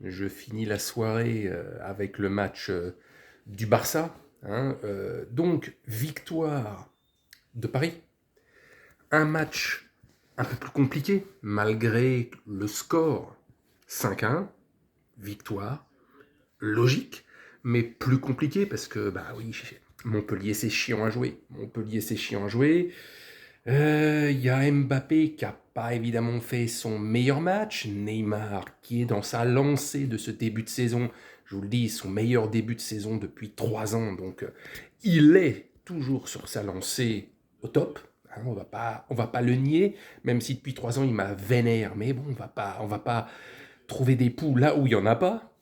Je finis la soirée avec le match du Barça, hein. Donc, victoire de Paris. Un match un peu plus compliqué, malgré le score 5-1. Victoire, logique, mais plus compliqué parce que, bah oui, Montpellier c'est chiant à jouer. Montpellier c'est chiant à jouer. Y a Mbappé qui n'a pas évidemment fait son meilleur match. Neymar qui est dans sa lancée de ce début de saison. Je vous le dis, son meilleur début de saison depuis 3 ans. Donc il est toujours sur sa lancée au top. Hein, on va pas le nier, même si depuis 3 ans il m'a vénère. Mais bon, on va pas trouver des poux là où il n'y en a pas.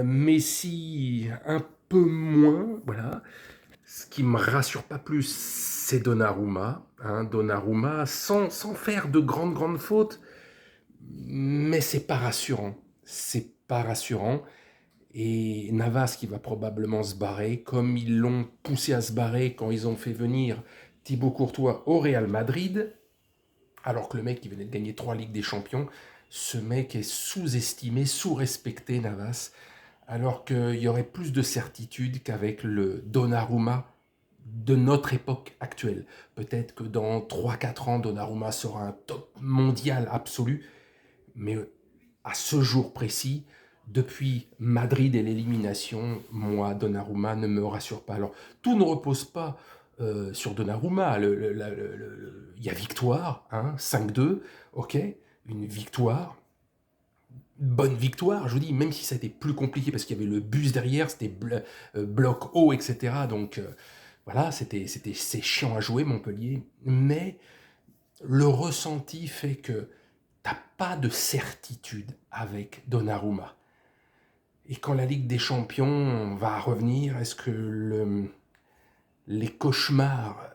Messi un peu moins, voilà. Ce qui me rassure pas plus, c'est Donnarumma. Hein, Donnarumma, sans faire de grandes fautes, mais c'est pas rassurant. C'est pas rassurant. Et Navas qui va probablement se barrer, comme ils l'ont poussé à se barrer quand ils ont fait venir Thibaut Courtois au Real Madrid, alors que le mec qui venait de gagner 3 Ligues des Champions, ce mec est sous-estimé, sous-respecté, Navas, alors qu'il y aurait plus de certitude qu'avec le Donnarumma de notre époque actuelle. Peut-être que dans 3-4 ans, Donnarumma sera un top mondial absolu, mais à ce jour précis, depuis Madrid et l'élimination, moi, Donnarumma ne me rassure pas. Alors, tout ne repose pas sur Donnarumma. Il y a victoire, hein, 5-2, ok, une victoire, bonne victoire, je vous dis, même si ça a été plus compliqué parce qu'il y avait le bus derrière, c'était bloc haut, etc. Donc voilà, c'est chiant à jouer, Montpellier. Mais le ressenti fait que t'as pas de certitude avec Donnarumma. Et quand la Ligue des Champions va revenir, est-ce que les cauchemars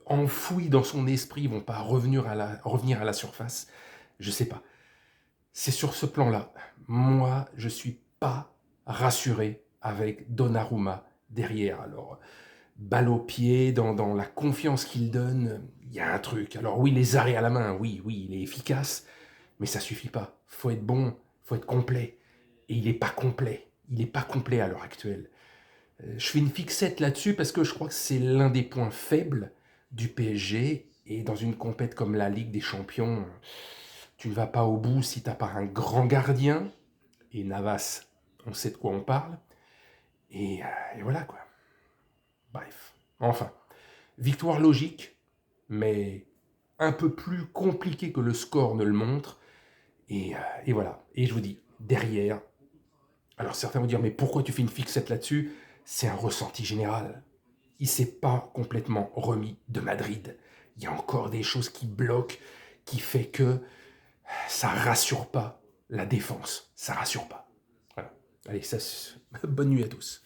enfouis dans son esprit vont pas revenir à la surface? Je sais pas. C'est sur ce plan-là. Moi, je suis pas rassuré avec Donnarumma derrière. Alors, balle au pied, dans la confiance qu'il donne, il y a un truc. Alors oui, les arrêts à la main, oui, il est efficace, mais ça suffit pas. Faut être bon, faut être complet. Et il n'est pas complet. Il n'est pas complet à l'heure actuelle. Je fais une fixette là-dessus parce que je crois que c'est l'un des points faibles du PSG. Et dans une compète comme la Ligue des Champions, tu ne vas pas au bout si tu n'as pas un grand gardien. Et Navas, on sait de quoi on parle. Et voilà quoi. Bref. Enfin, victoire logique, mais un peu plus compliquée que le score ne le montre. Et voilà. Et je vous dis, derrière, alors certains vont dire, mais pourquoi tu fais une fixette là-dessus? C'est un ressenti général. Il ne s'est pas complètement remis de Madrid. Il y a encore des choses qui bloquent, qui fait que ça rassure pas la défense. Ça rassure pas. Voilà. Allez, bonne nuit à tous.